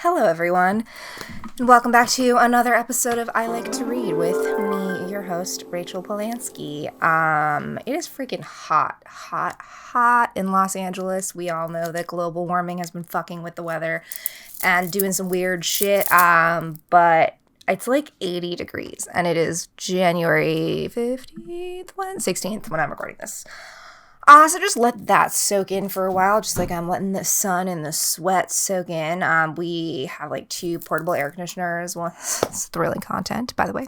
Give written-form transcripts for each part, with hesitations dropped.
Hello, everyone, and welcome back to another episode of I Like to Read with me, your host, Rachel Polanski. It is freaking hot in Los Angeles. We all know that global warming has been fucking with the weather and doing some weird shit, but it's like 80 degrees, and it is January 15th, 16th when I'm recording this. So just let that soak in for a while, just like I'm letting the sun and the sweat soak in. We have like 2 portable air conditioners. One, it's thrilling content, by the way.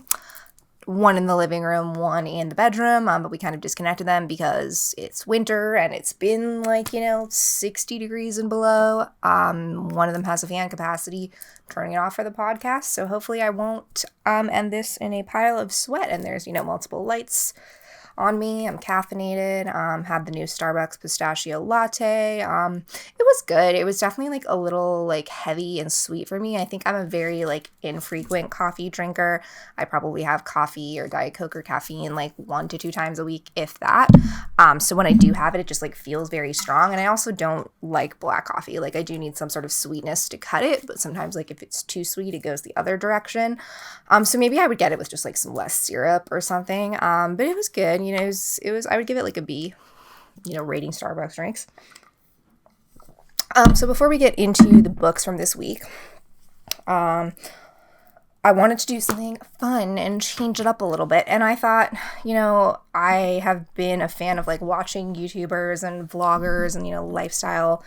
One in the living room, one in the bedroom, but we kind of disconnected them because it's winter and it's been like, 60 degrees and below. One of them has a fan capacity, turning it off for the podcast, so hopefully I won't end this in a pile of sweat, and there's, multiple lights on me. I'm caffeinated, had the new Starbucks pistachio latte. It was good. It was definitely like a little like heavy and sweet for me. I think I'm a very like infrequent coffee drinker. I probably have coffee or Diet Coke or caffeine like 1 to 2 times a week, if that. So when I do have it, it just like feels very strong. And I also don't like black coffee. Like I do need some sort of sweetness to cut it, but sometimes like if it's too sweet, it goes the other direction. So maybe I would get it with just like some less syrup or something. But it was good. It was, I would give it like a B, rating Starbucks drinks. So before we get into the books from this week, I wanted to do something fun and change it up a little bit. And I thought, I have been a fan of like watching YouTubers and vloggers and, lifestyle,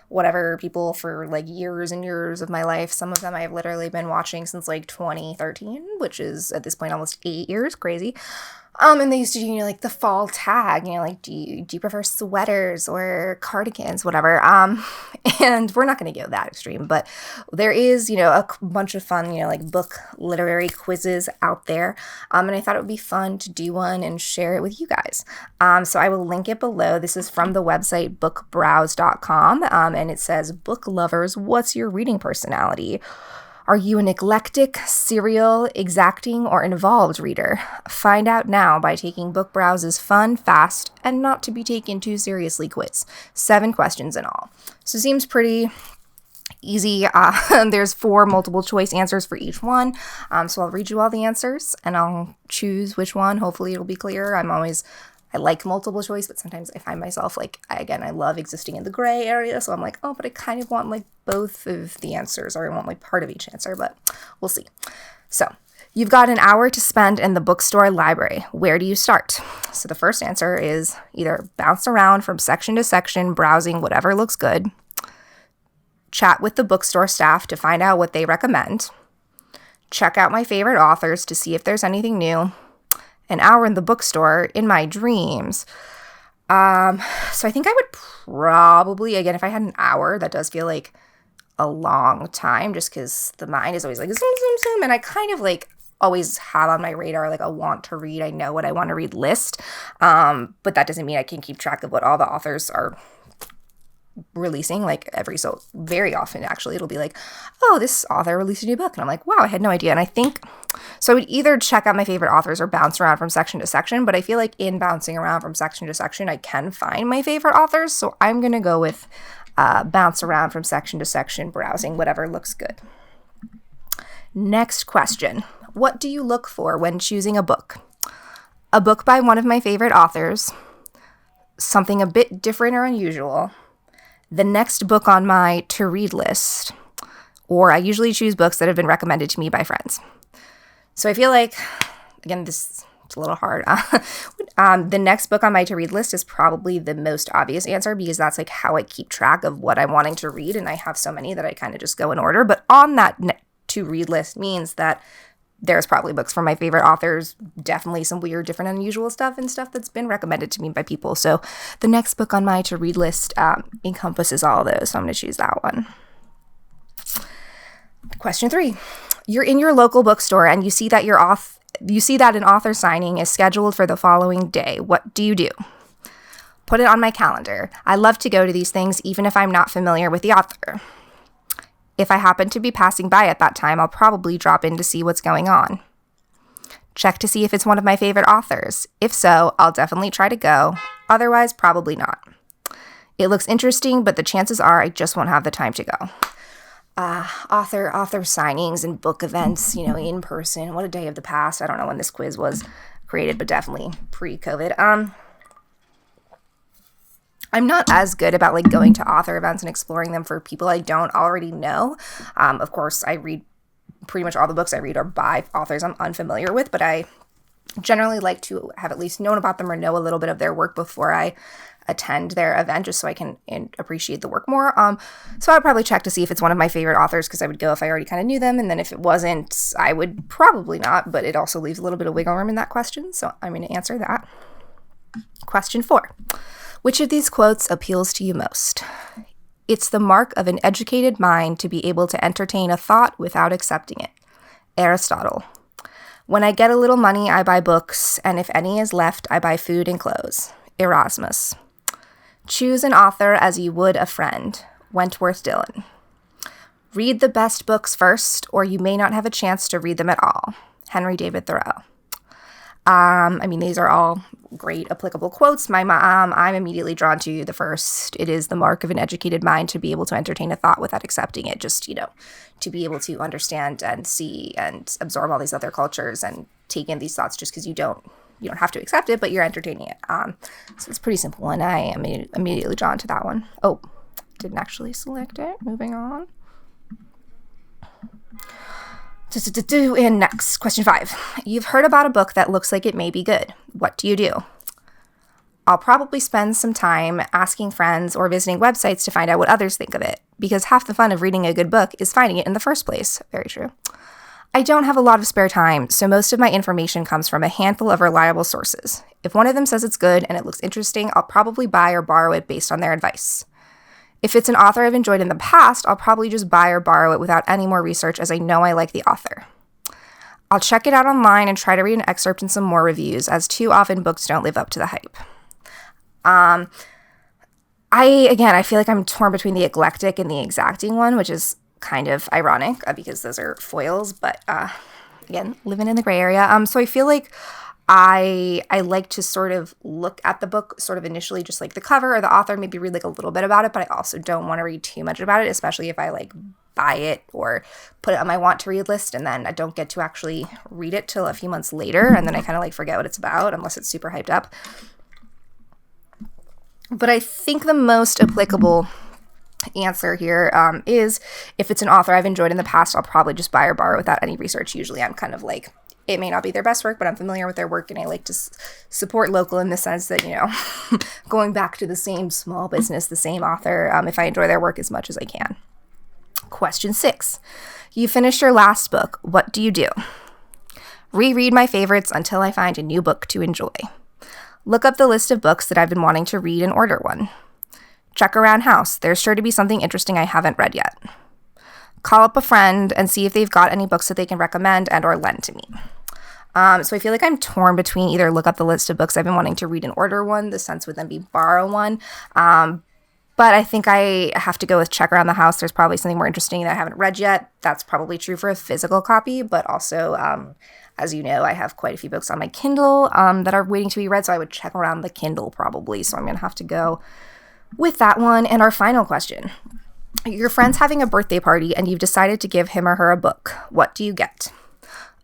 whatever people for like years and years of my life. Some of them I've literally been watching since like 2013, which is at this point almost 8 years, crazy. And they used to do, like the fall tag, like, do you prefer sweaters or cardigans, whatever. And we're not going to go that extreme, but there is, a bunch of fun, like book literary quizzes out there. And I thought it would be fun to do one and share it with you guys. So I will link it below. This is from the website bookbrowse.com. And it says, book lovers, what's your reading personality? Are you an eclectic, serial, exacting, or involved reader? Find out now by taking Book Browse's fun, fast, and not to be taken too seriously quiz. 7 questions in all. So it seems pretty easy. There's 4 multiple choice answers for each one. So I'll read you all the answers and I'll choose which one. Hopefully it'll be clear. I like multiple choice, but sometimes I find myself like, I love existing in the gray area. So I'm like, but I kind of want like both of the answers, or I want like part of each answer, but we'll see. So you've got an hour to spend in the bookstore library. Where do you start? So the first answer is either bounce around from section to section, browsing whatever looks good, chat with the bookstore staff to find out what they recommend, check out my favorite authors to see if there's anything new, an hour in the bookstore in my dreams. So I think I would probably, again, if I had an hour, that does feel like a long time just because the mind is always like zoom, zoom, zoom. And I kind of like always have on my radar like a want to read, I know what I want to read list. But that doesn't mean I can keep track of what all the authors are releasing like so very often. Actually, it'll be like, this author released a new book, and I'm like, wow, I had no idea. And I think so I would either check out my favorite authors or bounce around from section to section, but I feel like in bouncing around from section to section I can find my favorite authors, so I'm gonna go with bounce around from section to section, browsing whatever looks good. Next question. What do you look for when choosing a book? A book by one of my favorite authors, something a bit different or unusual, the next book on my to-read list, or I usually choose books that have been recommended to me by friends. So I feel like, again, it's a little hard. The next book on my to-read list is probably the most obvious answer because that's like how I keep track of what I'm wanting to read, and I have so many that I kind of just go in order. But on that to-read list means that there's probably books from my favorite authors, definitely some weird, different, unusual stuff, and stuff that's been recommended to me by people. So the next book on my to-read list encompasses all of those, so I'm going to choose that one. Question 3. You're in your local bookstore and you see that an author signing is scheduled for the following day. What do you do? Put it on my calendar. I love to go to these things even if I'm not familiar with the author. If I happen to be passing by at that time, I'll probably drop in to see what's going on. Check to see if it's one of my favorite authors. If so, I'll definitely try to go. Otherwise, probably not. It looks interesting, but the chances are I just won't have the time to go. Author signings and book events, in person. What a day of the past. I don't know when this quiz was created, but definitely pre-COVID. I'm not as good about like going to author events and exploring them for people I don't already know. Of course, I read pretty much all the books I read are by authors I'm unfamiliar with, but I generally like to have at least known about them or know a little bit of their work before I attend their event, just so I can appreciate the work more. So I would probably check to see if it's one of my favorite authors, because I would go if I already kind of knew them, and then if it wasn't, I would probably not, but it also leaves a little bit of wiggle room in that question, so I'm going to answer that. Question 4. Which of these quotes appeals to you most? It's the mark of an educated mind to be able to entertain a thought without accepting it. Aristotle. When I get a little money, I buy books, and if any is left, I buy food and clothes. Erasmus. Choose an author as you would a friend. Wentworth Dillon. Read the best books first, or you may not have a chance to read them at all. Henry David Thoreau. These are all great applicable quotes. I'm immediately drawn to the first. It is the mark of an educated mind to be able to entertain a thought without accepting it. Just, to be able to understand and see and absorb all these other cultures and take in these thoughts just because you don't have to accept it, but you're entertaining it. So it's pretty simple, and I am immediately drawn to that one. Oh, didn't actually select it. Moving on. And next, question 5. You've heard about a book that looks like it may be good. What do you do? I'll probably spend some time asking friends or visiting websites to find out what others think of it, because half the fun of reading a good book is finding it in the first place. Very true. I don't have a lot of spare time, so most of my information comes from a handful of reliable sources. If one of them says it's good and it looks interesting, I'll probably buy or borrow it based on their advice. If it's an author I've enjoyed in the past, I'll probably just buy or borrow it without any more research, as I know I like the author. I'll check it out online and try to read an excerpt and some more reviews, as too often books don't live up to the hype. I feel like I'm torn between the eclectic and the exacting one, which is kind of ironic because those are foils, but again, living in the gray area. So I feel like I like to sort of look at the book sort of initially, just like the cover or the author, maybe read like a little bit about it, but I also don't want to read too much about it, especially if I like buy it or put it on my want to read list and then I don't get to actually read it till a few months later, and then I kind of like forget what it's about unless it's super hyped up. But I think the most applicable answer here is if it's an author I've enjoyed in the past, I'll probably just buy or borrow without any research. Usually I'm kind of like, it may not be their best work, but I'm familiar with their work and I like to support local in the sense that, going back to the same small business, the same author, if I enjoy their work as much as I can. Question 6. You finished your last book. What do you do? Reread my favorites until I find a new book to enjoy. Look up the list of books that I've been wanting to read and order one. Check around house. There's sure to be something interesting I haven't read yet. Call up a friend and see if they've got any books that they can recommend and or lend to me. So I feel like I'm torn between either look up the list of books I've been wanting to read and order one. The sense would then be borrow one. But I think I have to go with check around the house. There's probably something more interesting that I haven't read yet. That's probably true for a physical copy, but also, as you know, I have quite a few books on my Kindle that are waiting to be read, so I would check around the Kindle probably. So I'm going to have to go with that one. And our final question. Your friend's having a birthday party and you've decided to give him or her a book. What do you get?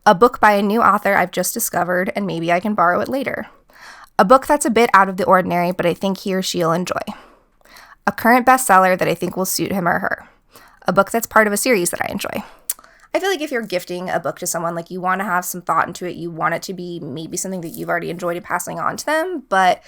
A book by a new author I've just discovered and maybe I can borrow it later. A book that's a bit out of the ordinary, but I think he or she'll enjoy. A current bestseller that I think will suit him or her. A book that's part of a series that I enjoy. I feel like if you're gifting a book to someone, like you want to have some thought into it, you want it to be maybe something that you've already enjoyed and passing on to them, but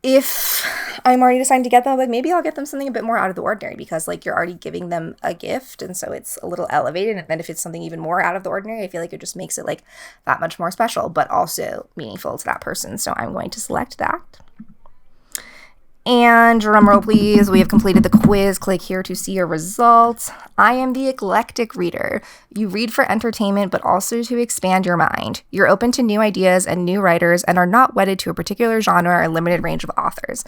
if I'm already deciding to get them, like maybe I'll get them something a bit more out of the ordinary because like you're already giving them a gift and so it's a little elevated, and then if it's something even more out of the ordinary, I feel like it just makes it like that much more special but also meaningful to that person. So I'm going to select that. And drumroll please, we have completed the quiz. Click here to see your results. I am the eclectic reader. You read for entertainment, but also to expand your mind. You're open to new ideas and new writers and are not wedded to a particular genre or limited range of authors.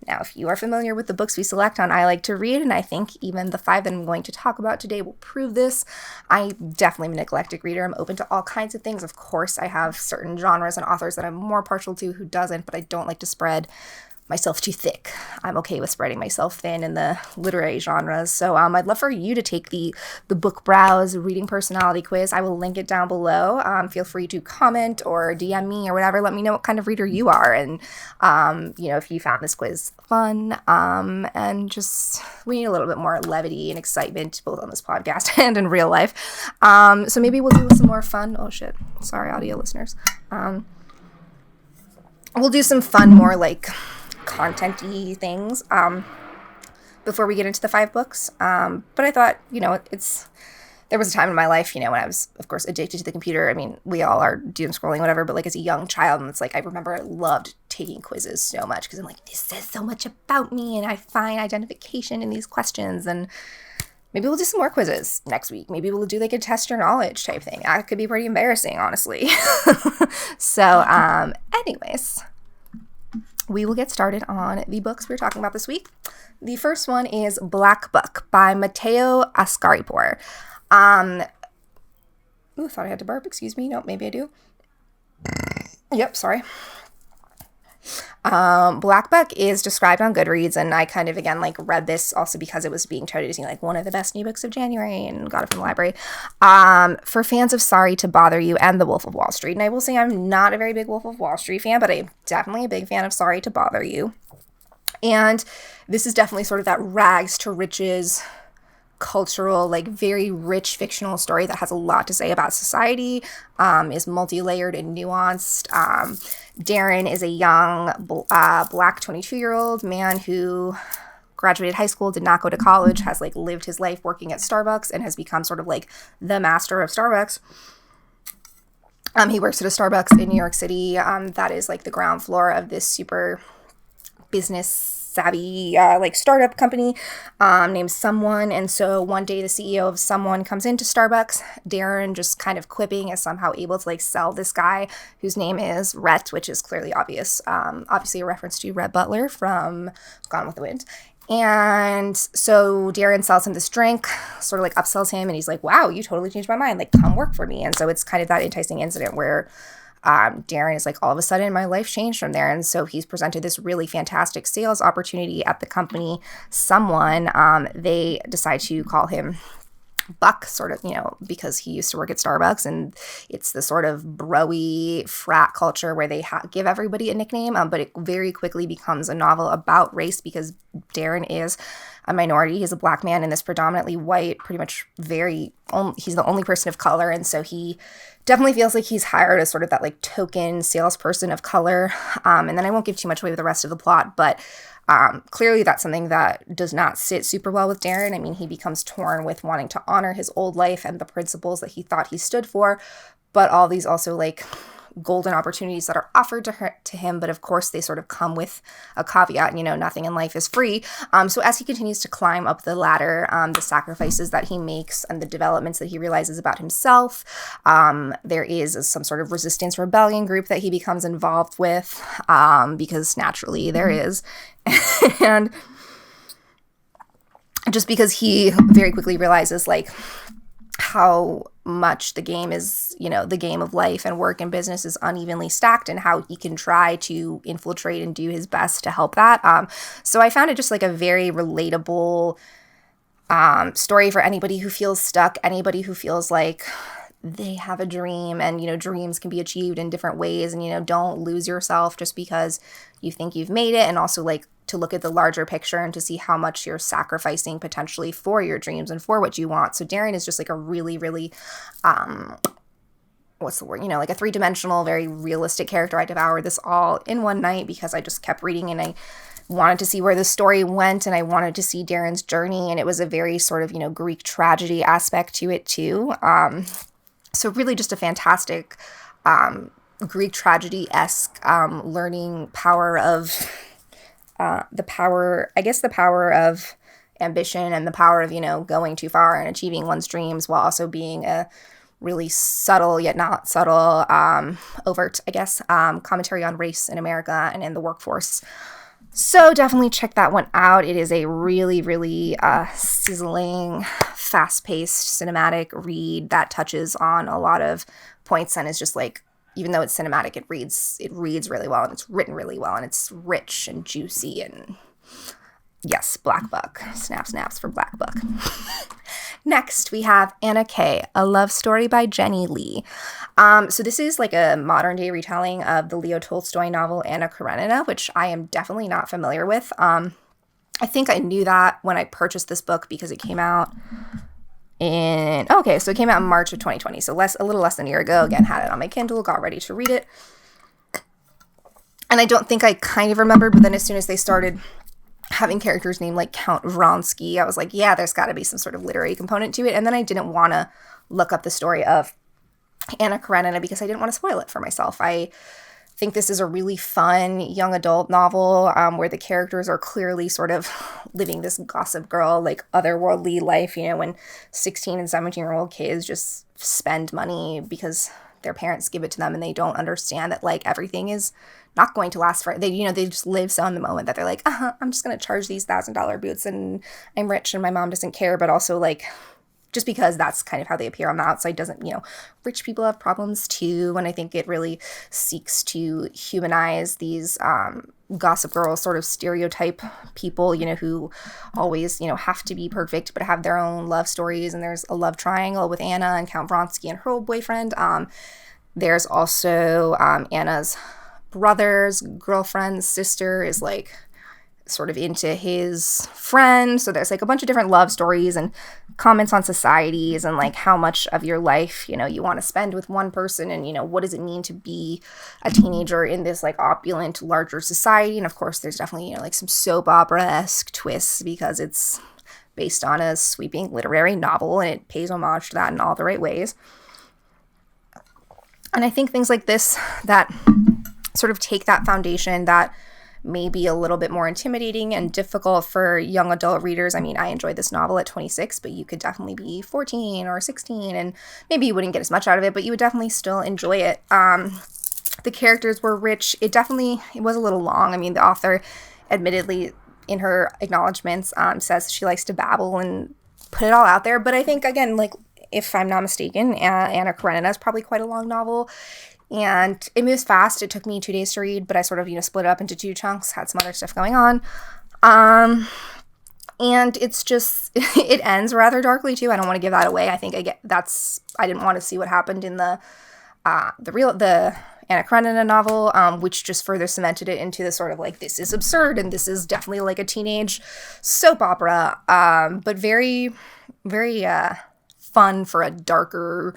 Now, if you are familiar with the books we select on I Like to Read, and I think even the 5 that I'm going to talk about today will prove this, I definitely am an eclectic reader. I'm open to all kinds of things. Of course, I have certain genres and authors that I'm more partial to who doesn't, but I don't like to spread myself too thick. I'm okay with spreading myself thin in the literary genres. So I'd love for you to take the book browse reading personality quiz. I will link it down below. Feel free to comment or DM me or whatever. Let me know what kind of reader you are, and if you found this quiz fun. And just, we need a little bit more levity and excitement both on this podcast and in real life. So maybe we'll do some more fun. Oh shit! Sorry, audio listeners. We'll do some fun, more like content-y things before we get into the 5 books. But I thought, there was a time in my life, when I was, of course, addicted to the computer. I mean, we all are doom scrolling, whatever, but like as a young child, and it's like, I remember I loved taking quizzes so much because I'm like, this says so much about me, and I find identification in these questions. And maybe we'll do some more quizzes next week. Maybe we'll do like a test your knowledge type thing. That could be pretty embarrassing, honestly. So, anyways, we will get started on the books we're talking about this week. The first one is Black Book by Mateo Askaripour. Thought I had to burp. Excuse me. No, maybe I do. Yep, sorry. Black Book is described on Goodreads, and I kind of, again, like read this also because it was being touted as like one of the best new books of January, and got it from the library. For fans of Sorry to Bother You and The Wolf of Wall Street. And I will say I'm not a very big Wolf of Wall Street fan, but I'm definitely a big fan of Sorry to Bother You. And this is definitely sort of that rags to riches cultural, like very rich fictional story that has a lot to say about society, is multi-layered and nuanced. Darren is a young black 22-year-old man who graduated high school, did not go to college, has like lived his life working at Starbucks, and has become sort of like the master of Starbucks. He works at a Starbucks in New York City that is like the ground floor of this super business savvy like startup company named Someone. And so one day the CEO of Someone comes into Starbucks. Darren, just kind of quipping, is somehow able to like sell this guy whose name is Rhett, which is clearly obvious, obviously a reference to Rhett Butler from Gone with the Wind. And so Darren sells him this drink, sort of like upsells him, and he's like, wow, you totally changed my mind, like come work for me. And so it's kind of that enticing incident where Darren is like, all of a sudden my life changed from there. And so he's presented this really fantastic sales opportunity at the company Someone. They decide to call him Buck, sort of, because he used to work at Starbucks, and it's the sort of bro-y frat culture where they give everybody a nickname, but it very quickly becomes a novel about race because Darren is a minority. He's a black man in this predominantly white, pretty much he's the only person of color, and so he definitely feels like he's hired as sort of that like token salesperson of color. And then I won't give too much away with the rest of the plot, but clearly that's something that does not sit super well with Darren. I mean, he becomes torn with wanting to honor his old life and the principles that he thought he stood for, but all these also like golden opportunities that are offered to him, but of course they sort of come with a caveat, nothing in life is free. So as he continues to climb up the ladder, the sacrifices that he makes and the developments that he realizes about himself, there is some sort of resistance rebellion group that he becomes involved with, because naturally there is. And just because he very quickly realizes like how much the game is, the game of life and work and business is unevenly stacked, and how he can try to infiltrate and do his best to help that. So I found it just like a very relatable story for anybody who feels stuck, anybody who feels like they have a dream, and dreams can be achieved in different ways, and don't lose yourself just because you think you've made it, and also like to look at the larger picture and to see how much you're sacrificing potentially for your dreams and for what you want. So Darren is just like a really, really, what's the word? Like a 3-dimensional, very realistic character. I devoured this all in one night because I just kept reading, and I wanted to see where the story went, and I wanted to see Darren's journey. And it was a very sort of, Greek tragedy aspect to it too. So really just a fantastic, Greek tragedy-esque, learning power of, the power of ambition, and the power of, going too far and achieving one's dreams, while also being a really subtle yet not subtle, overt, commentary on race in America and in the workforce. So definitely check that one out. It is a really, really sizzling, fast-paced cinematic read that touches on a lot of points and is just like even though it's cinematic, it reads really well, and it's written really well, and it's rich and juicy, and yes, Black Book. Snap snaps for Black Book. Next, we have Anna K, a love story by Jenny Lee. So this is like a modern day retelling of the Leo Tolstoy novel Anna Karenina, which I am definitely not familiar with. I think I knew that when I purchased this book because it came out it came out in March of 2020, so a little less than a year ago. Again, had it on my Kindle, got ready to read it. And I don't think I kind of remembered, but then as soon as they started having characters named like Count Vronsky, I was like, yeah, there's got to be some sort of literary component to it. And then I didn't want to look up the story of Anna Karenina because I didn't want to spoil it for myself. I think this is a really fun young adult novel where the characters are clearly sort of living this Gossip Girl, like otherworldly life, you know, when 16 and 17-year-old kids just spend money because their parents give it to them and they don't understand that like everything is not going to last for, they just live so in the moment that they're like, I'm just going to charge these $1,000 boots and I'm rich and my mom doesn't care. But also like, just because that's kind of how they appear on the outside doesn't, rich people have problems too. And I think it really seeks to humanize these Gossip Girl sort of stereotype people, who always, have to be perfect, but have their own love stories. And there's a love triangle with Anna and Count Vronsky and her old boyfriend. There's also Anna's brother's girlfriend's sister is like sort of into his friend. So there's like a bunch of different love stories and comments on societies and like how much of your life, you want to spend with one person and, what does it mean to be a teenager in this like opulent, larger society. And of course, there's definitely, like some soap opera-esque twists because it's based on a sweeping literary novel and it pays homage to that in all the right ways. And I think things like this that sort of take that foundation that may be a little bit more intimidating and difficult for young adult readers. I mean, I enjoyed this novel at 26, but you could definitely be 14 or 16 and maybe you wouldn't get as much out of it, but you would definitely still enjoy it. The characters were rich. It was a little long. I mean, the author admittedly in her acknowledgments says she likes to babble and put it all out there. But I think, again, like if I'm not mistaken, Anna Karenina is probably quite a long novel. And it moves fast. It took me 2 days to read, but I sort of, split it up into 2 chunks, had some other stuff going on. And it's just, it ends rather darkly too. I don't want to give that away. I think I didn't want to see what happened in the Anna Karenina novel, which just further cemented it into the sort of like, this is absurd and this is definitely like a teenage soap opera, but very, very fun for a darker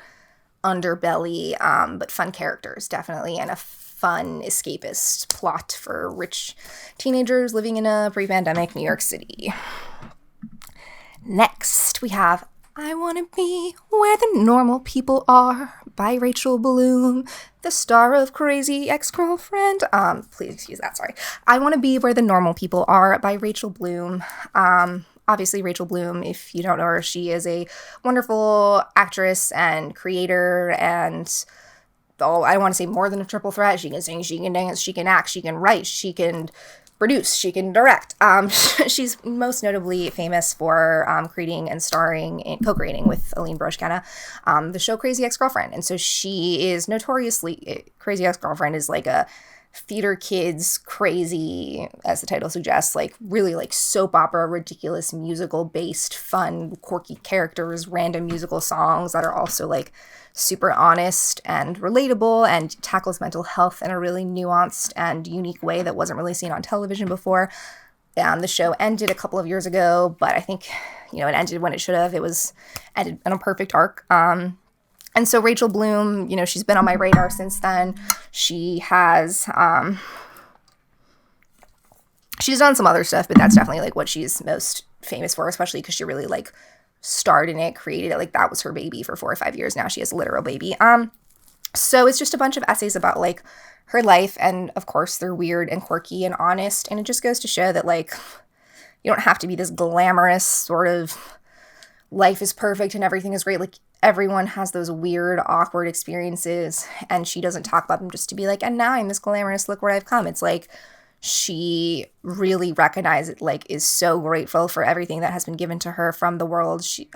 underbelly, but fun characters, definitely, and a fun escapist plot for rich teenagers living in a pre-pandemic New York City. Next, we have I Want to Be Where the Normal People Are by Rachel Bloom, the star of Crazy Ex-Girlfriend. Please excuse that, sorry. I Want to Be Where the Normal People Are by Rachel Bloom. Obviously, Rachel Bloom, if you don't know her, she is a wonderful actress and creator and, I want to say more than a triple threat. She can sing, she can dance, she can act, she can write, she can produce, she can direct. She's most notably famous for creating and starring and co-creating with Aline Broshkana the show Crazy Ex-Girlfriend. And so she is notoriously, Crazy Ex-Girlfriend is like a theater kids crazy, as the title suggests, like really like soap opera, ridiculous musical based, fun, quirky characters, random musical songs that are also like super honest and relatable and tackles mental health in a really nuanced and unique way that wasn't really seen on television before. The show ended a couple of years ago, but I think, it ended when it should have. It was ended in a perfect arc. And so Rachel Bloom, she's been on my radar since then. She has, she's done some other stuff, but that's definitely like what she's most famous for, especially because she really like starred in it, created it. Like that was her baby for 4 or 5 years now. She has a literal baby. So it's just a bunch of essays about like her life. And of course they're weird and quirky and honest. And it just goes to show that like, you don't have to be this glamorous sort of life is perfect and everything is great. Like everyone has those weird, awkward experiences, and she doesn't talk about them just to be like, and now I'm this glamorous, look where I've come. It's like she really recognizes, like, is so grateful for everything that has been given to her from the world. She,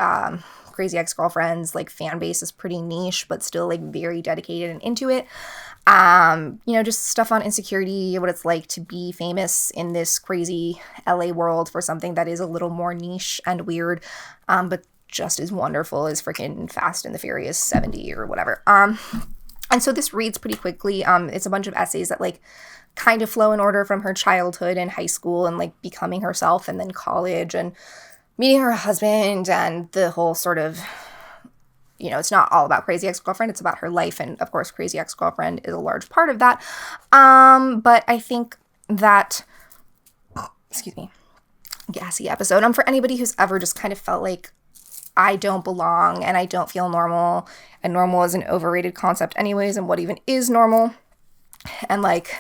Crazy Ex-Girlfriend's like fan base is pretty niche, but still like very dedicated and into it. Just stuff on insecurity, what it's like to be famous in this crazy LA world for something that is a little more niche and weird, but just as wonderful as freaking Fast and the Furious 70 or whatever. And so this reads pretty quickly. It's a bunch of essays that like kind of flow in order from her childhood and high school and like becoming herself and then college and meeting her husband and the whole sort of, it's not all about Crazy Ex-Girlfriend. It's about her life. And of course, Crazy Ex-Girlfriend is a large part of that. But I think that, excuse me, gassy episode. For anybody who's ever just kind of felt like I don't belong and I don't feel normal, and normal is an overrated concept anyways, and what even is normal, and like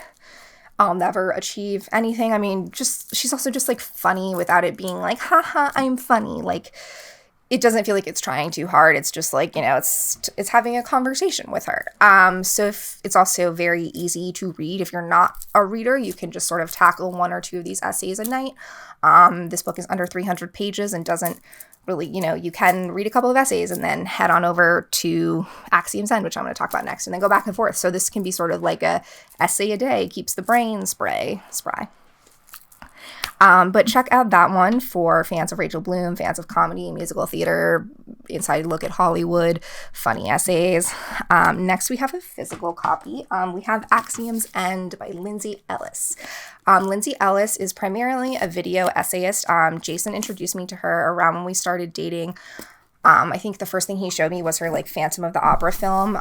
I'll never achieve anything. I mean, she's also just like funny without it being like, haha, I'm funny. Like, it doesn't feel like it's trying too hard. It's just like, it's having a conversation with her. So if it's also very easy to read. If you're not a reader, you can just sort of tackle one or two of these essays a night. This book is under 300 pages and doesn't really, you can read a couple of essays and then head on over to Axiom's End, which I'm going to talk about next, and then go back and forth. So this can be sort of like a essay a day, keeps the brain spry. But check out that one for fans of Rachel Bloom, fans of comedy, musical theater, inside look at Hollywood, funny essays. Next, we have a physical copy. We have Axiom's End by Lindsay Ellis. Lindsay Ellis is primarily a video essayist. Jason introduced me to her around when we started dating. I think the first thing he showed me was her like Phantom of the Opera film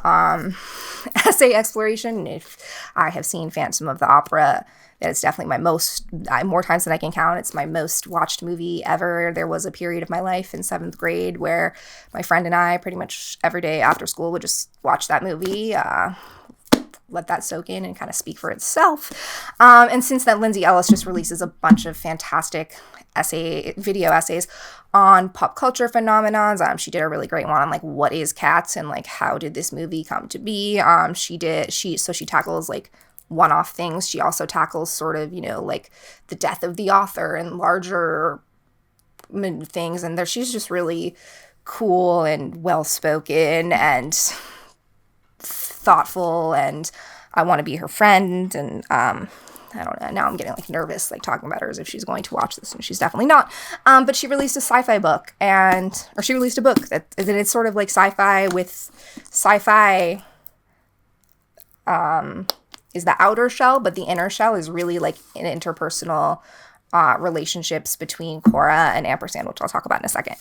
essay exploration. If I have seen Phantom of the Opera, that is definitely more times than I can count. It's my most watched movie ever. There was a period of my life in 7th grade where my friend and I pretty much every day after school would just watch that movie, let that soak in and kind of speak for itself. And since then, Lindsay Ellis just releases a bunch of fantastic video essays on pop culture phenomenons. She did a really great one on like what is Cats and like how did this movie come to be. She tackles like one-off things. She also tackles sort of, like the death of the author and larger things. And she's just really cool and well-spoken and thoughtful, and I want to be her friend. And I don't know, now I'm getting like nervous like talking about her as if she's going to watch this, and she's definitely not. But she released a sci-fi book, or she released a book that it's sort of like sci-fi with sci-fi is the outer shell, but the inner shell is really like an interpersonal relationships between Cora and Ampersand, which I'll talk about in a second.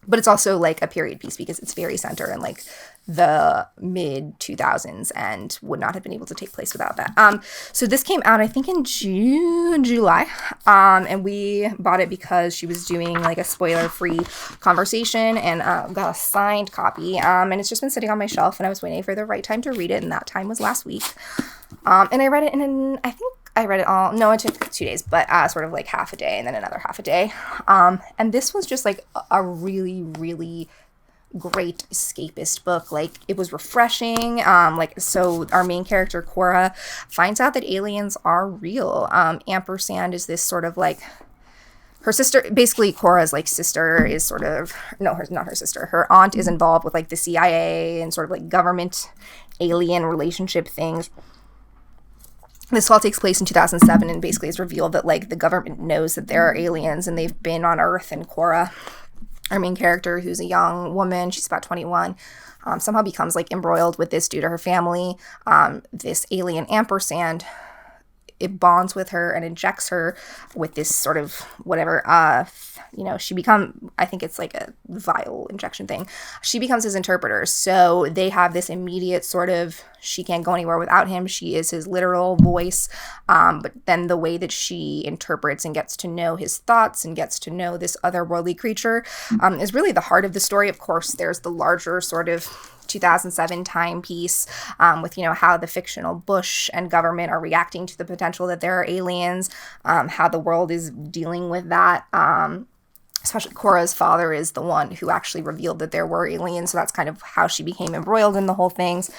But it's also like a period piece because it's very center in like the mid 2000s and would not have been able to take place without that. So this came out, I think, in July. And we bought it because she was doing like a spoiler-free conversation, and got a signed copy. And it's just been sitting on my shelf, and I was waiting for the right time to read it, and that time was last week. And I read it it took 2 days, but sort of like half a day and then another half a day. And this was just like a really, really great escapist book. Like, it was refreshing. So our main character, Cora, finds out that aliens are real. Ampersand is this sort of like her sister, basically Cora's like sister is sort of, no, not her sister, her aunt is involved with like the CIA and sort of like government alien relationship things. This all takes place in 2007, and basically it's revealed that like the government knows that there are aliens and they've been on Earth, and Cora, our main character, who's a young woman, she's about 21, somehow becomes like embroiled with this due to her family. This alien Ampersand, it bonds with her and injects her with this sort of whatever, I think it's like a vial injection thing. She becomes his interpreter. So they have this immediate sort of, she can't go anywhere without him. She is his literal voice. But then the way that she interprets and gets to know his thoughts and gets to know this otherworldly creature is really the heart of the story. Of course, there's the larger sort of 2007 timepiece with, how the fictional Bush and government are reacting to the potential that there are aliens, how the world is dealing with that. Especially Cora's father is the one who actually revealed that there were aliens, so that's kind of how she became embroiled in the whole things.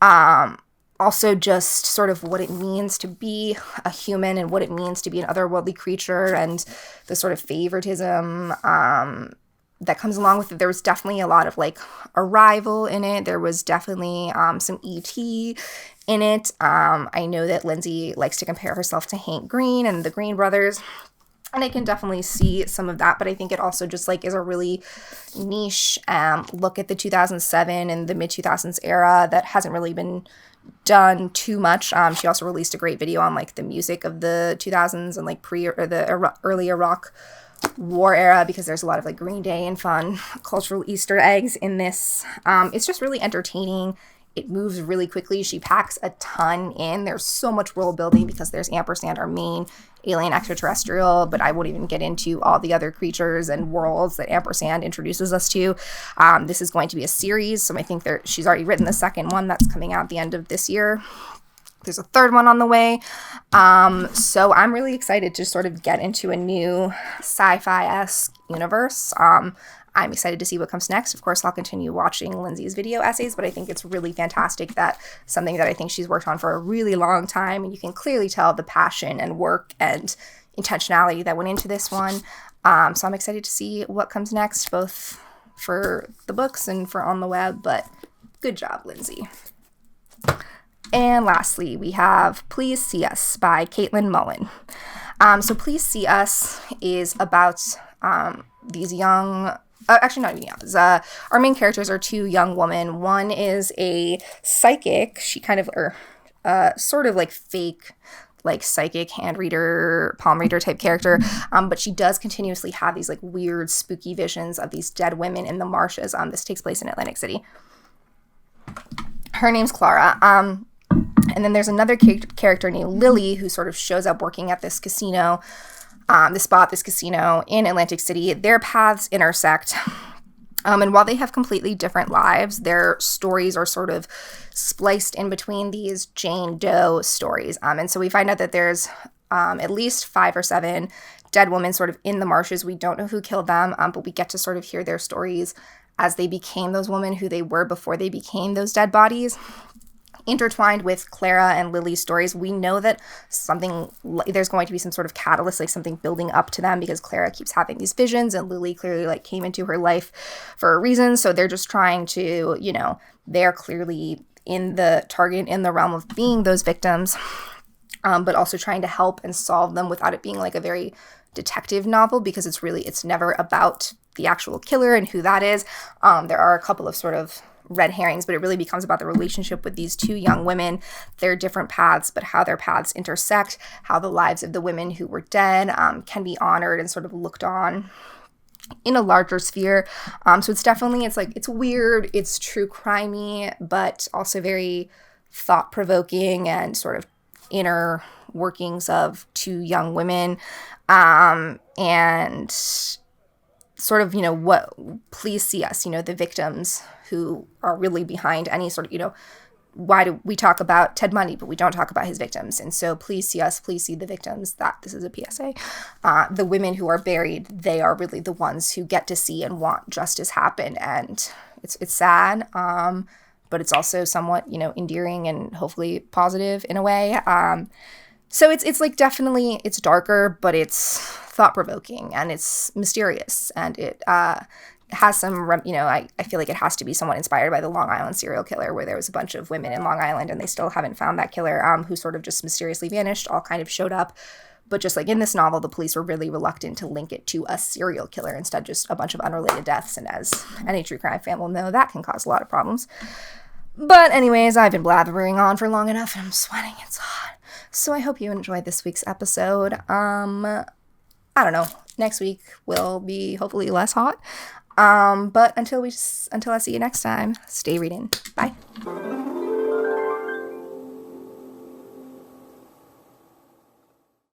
Also just sort of what it means to be a human and what it means to be an otherworldly creature, and the sort of favoritism that comes along with it. There was definitely a lot of like Arrival in it. There was definitely some E.T. in it. I know that Lindsay likes to compare herself to Hank Green and the Green Brothers, and I can definitely see some of that, but I think it also just like is a really niche look at the 2007 and the mid-2000s era that hasn't really been done too much. She also released a great video on like the music of the 2000s and like early Iraq War era, because there's a lot of like Green Day and fun cultural Easter eggs in this. It's just really entertaining. It moves really quickly. She packs a ton in. There's so much world building because there's Ampersand, our main alien extraterrestrial, but I won't even get into all the other creatures and worlds that Ampersand introduces us to. This is going to be a series, so I think she's already written the second one that's coming out at the end of this year. There's a third one on the way. So I'm really excited to sort of get into a new sci-fi-esque universe. I'm excited to see what comes next. Of course, I'll continue watching Lindsay's video essays, but I think it's really fantastic that something that I think she's worked on for a really long time, and you can clearly tell the passion and work and intentionality that went into this one. So I'm excited to see what comes next, both for the books and for on the web, but good job, Lindsay. And lastly, we have Please See Us by Caitlin Mullen. So Please See Us is about these young... actually, not even young. Our main characters are two young women. One is a psychic. She kind of, sort of like fake, like psychic hand reader, palm reader type character. But she does continuously have these like weird, spooky visions of these dead women in the marshes. This takes place in Atlantic City. Her name's Clara. And then there's another character named Lily who sort of shows up working at this casino. This casino in Atlantic City. Their paths intersect. And while they have completely different lives, their stories are sort of spliced in between these Jane Doe stories. And so we find out that there's at least 5 or 7 dead women sort of in the marshes. We don't know who killed them, but we get to sort of hear their stories as they became those women, who they were before they became those dead bodies. Intertwined with Clara and Lily's stories, we know that there's going to be some sort of catalyst, like something building up to them, because Clara keeps having these visions and Lily clearly like came into her life for a reason. So they're just trying to, they're clearly in the realm of being those victims, but also trying to help and solve them without it being like a very detective novel, because it's never about the actual killer and who that is. There are a couple of sort of red herrings, but it really becomes about the relationship with these two young women, their different paths, but how their paths intersect, how the lives of the women who were dead can be honored and sort of looked on in a larger sphere. So it's definitely, it's weird, it's true crimey, but also very thought-provoking and sort of inner workings of two young women. And sort of, what Please See Us, the victims who are really behind any sort of, why do we talk about Ted Bundy, but we don't talk about his victims? And so Please See Us, please see the victims. This is a PSA. The women who are buried, they are really the ones who get to see and want justice happen. And it's sad, but it's also somewhat, endearing and hopefully positive in a way. So it's like definitely, it's darker, but it's thought-provoking and it's mysterious, and it has some, I feel like it has to be somewhat inspired by the Long Island serial killer, where there was a bunch of women in Long Island and they still haven't found that killer, who sort of just mysteriously vanished, all kind of showed up. But just like in this novel, the police were really reluctant to link it to a serial killer, instead just a bunch of unrelated deaths. And as any true crime fan will know, that can cause a lot of problems. But anyways, I've been blathering on for long enough and I'm sweating, it's hot. So I hope you enjoyed this week's episode. I don't know, next week will be hopefully less hot. But until I see you next time, stay reading. Bye.